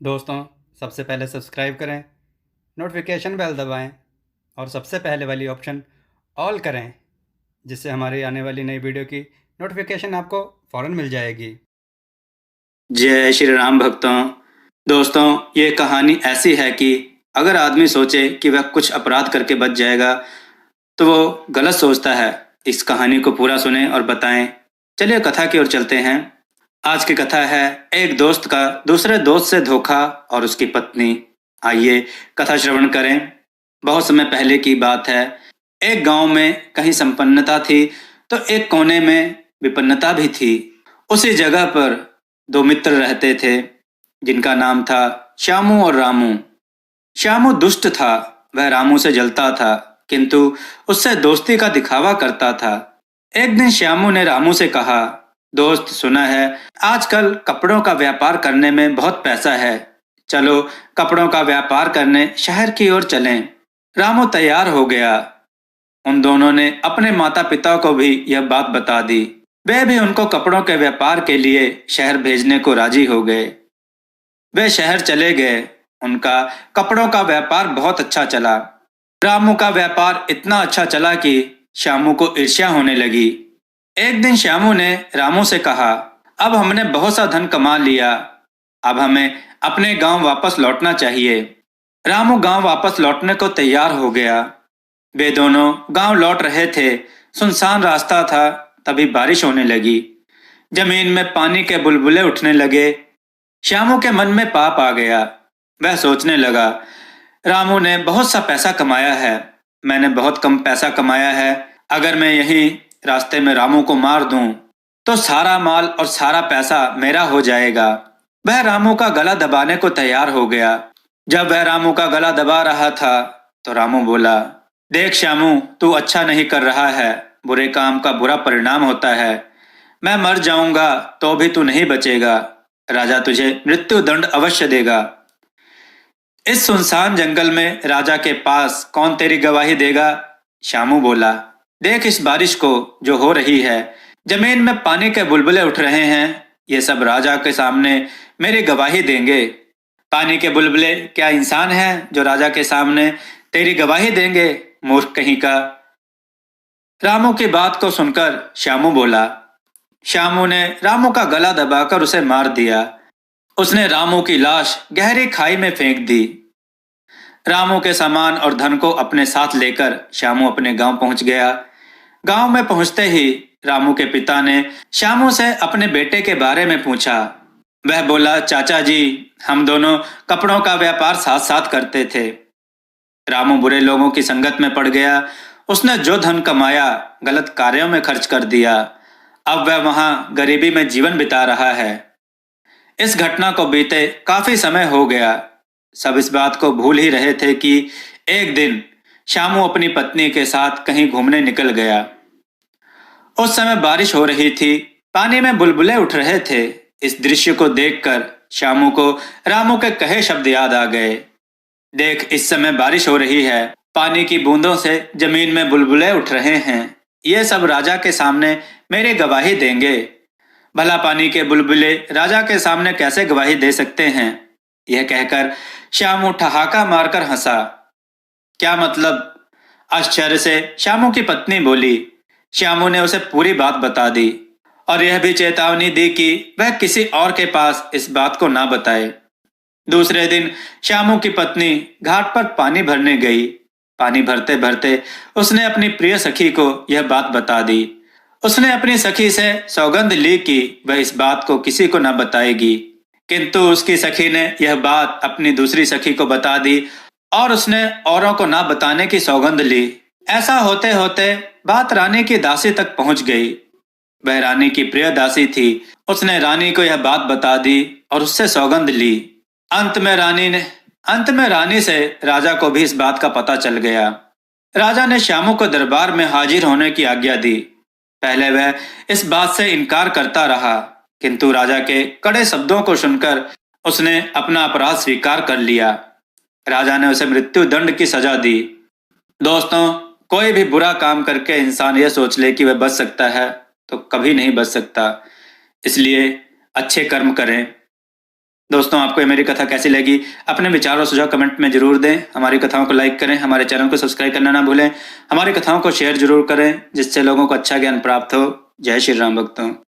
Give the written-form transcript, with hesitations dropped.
दोस्तों, सबसे पहले सब्सक्राइब करें, नोटिफिकेशन बेल दबाएं और सबसे पहले वाली ऑप्शन ऑल करें, जिससे हमारी आने वाली नई वीडियो की नोटिफिकेशन आपको फ़ौरन मिल जाएगी। जय श्री राम भक्तों। दोस्तों, ये कहानी ऐसी है कि अगर आदमी सोचे कि वह कुछ अपराध करके बच जाएगा तो वो गलत सोचता है। इस कहानी को पूरा सुने और बताएं। चलिए कथा की ओर चलते हैं। आज की कथा है एक दोस्त का दूसरे दोस्त से धोखा और उसकी पत्नी। आइए कथा श्रवण करें। बहुत समय पहले की बात है। एक गांव में कहीं संपन्नता थी तो एक कोने में विपन्नता भी थी। उसी जगह पर दो मित्र रहते थे जिनका नाम था श्यामू और रामू। श्यामू दुष्ट था। वह रामू से जलता था, किंतु उससे दोस्ती का दिखावा करता था। एक दिन श्यामू ने रामू से कहा, दोस्त, सुना है आजकल कपड़ों का व्यापार करने में बहुत पैसा है। चलो कपड़ों का व्यापार करने शहर की ओर चलें। रामू तैयार हो गया। उन दोनों ने अपने माता पिता को भी यह बात बता दी। वे भी उनको कपड़ों के व्यापार के लिए शहर भेजने को राजी हो गए। वे शहर चले गए। उनका कपड़ों का व्यापार बहुत अच्छा चला। रामू का व्यापार इतना अच्छा चला कि श्यामू को ईर्ष्या होने लगी। एक दिन श्यामू ने रामू से कहा, अब हमने बहुत सा धन कमा लिया, अब हमें अपने गांव वापस लौटना चाहिए। रामू गांव वापस लौटने को तैयार हो गया। वे दोनों गांव लौट रहे थे। सुनसान रास्ता था। तभी बारिश होने लगी। जमीन में पानी के बुलबुले उठने लगे। श्यामू के मन में पाप आ गया। वह सोचने लगा, रामू ने बहुत सा पैसा कमाया है, मैंने बहुत कम पैसा कमाया है। अगर मैं यहीं रास्ते में रामू को मार दूं तो सारा माल और सारा पैसा मेरा हो जाएगा। वह रामू का गला दबाने को तैयार हो गया। जब वह रामू का गला दबा रहा था तो रामू बोला, देख श्यामू, तू अच्छा नहीं कर रहा है। बुरे काम का बुरा परिणाम होता है। मैं मर जाऊंगा तो भी तू नहीं बचेगा। राजा तुझे मृत्यु दंड अवश्य देगा। इस सुनसान जंगल में राजा के पास कौन तेरी गवाही देगा? श्यामू बोला, देख इस बारिश को जो हो रही है, जमीन में पानी के बुलबुले उठ रहे हैं। ये सब राजा के सामने मेरी गवाही देंगे। पानी के बुलबुले क्या इंसान हैं जो राजा के सामने तेरी गवाही देंगे? मूर्ख कहीं का। रामू की बात को सुनकर श्यामू बोला। श्यामू ने रामू का गला दबाकर उसे मार दिया। उसने रामू की लाश गहरी खाई में फेंक दी। रामू के सामान और धन को अपने साथ लेकर श्यामू अपने गांव पहुंच गया। गांव में पहुंचते ही रामू के पिता ने श्यामू से अपने बेटे के बारे में पूछा। वह बोला, चाचा जी, हम दोनों कपड़ों का व्यापार साथ साथ करते थे। रामू बुरे लोगों की संगत में पड़ गया। उसने जो धन कमाया गलत कार्यों में खर्च कर दिया। अब वह वहां गरीबी में जीवन बिता रहा है। इस घटना को बीते काफी समय हो गया। सब इस बात को भूल ही रहे थे कि एक दिन श्यामू अपनी पत्नी के साथ कहीं घूमने निकल गया। उस समय बारिश हो रही थी। पानी में बुलबुले उठ रहे थे। इस दृश्य को देखकर श्यामू को रामू के कहे शब्द याद आ गए। देख, इस समय बारिश हो रही है, पानी की बूंदों से जमीन में बुलबुले उठ रहे हैं। ये सब राजा के सामने मेरी गवाही देंगे। भला पानी के बुलबुले राजा के सामने कैसे गवाही दे सकते हैं? यह कहकर श्यामू ठहाका मारकर हंसा। क्या मतलब? आश्चर्य से श्यामू की पत्नी बोली। श्यामू ने उसे पूरी बात बता दी और यह भी चेतावनी दी कि वह किसी और के पास इस बात को ना बताए। दूसरे दिन श्यामू की पत्नी घाट पर पानी भरने गई। पानी भरते भरते उसने अपनी प्रिय सखी को यह बात बता दी। उसने अपनी सखी से सौगंध ली कि वह इस बात को किसी को न बताएगी, किंतु उसकी सखी ने यह बात अपनी दूसरी सखी को बता दी और उसने औरों को ना बताने की सौगंध ली। ऐसा होते होते बात रानी की दासी तक पहुंच गई। वह रानी की प्रिय दासी थी। उसने रानी को यह बात बता दी और उससे सौगंध ली। अंत में रानी से राजा को भी इस बात का पता चल गया। राजा ने श्यामू को दरबार में हाजिर होने की आज्ञा दी। पहले वह इस बात से इनकार करता रहा, किंतु राजा के कड़े शब्दों को सुनकर उसने अपना अपराध स्वीकार कर लिया। राजा ने उसे मृत्यु दंड की सजा दी। दोस्तों, कोई भी बुरा काम करके इंसान यह सोच ले कि वह बच सकता है तो कभी नहीं बच सकता। इसलिए अच्छे कर्म करें। दोस्तों, आपको ये मेरी कथा कैसी लगी? अपने विचार और सुझाव कमेंट में जरूर दें। हमारी कथाओं को लाइक करें, हमारे चैनल को सब्सक्राइब करना ना भूलें। हमारी कथाओं को शेयर जरूर करें, जिससे लोगों को अच्छा ज्ञान प्राप्त हो। जय श्री राम भक्तों।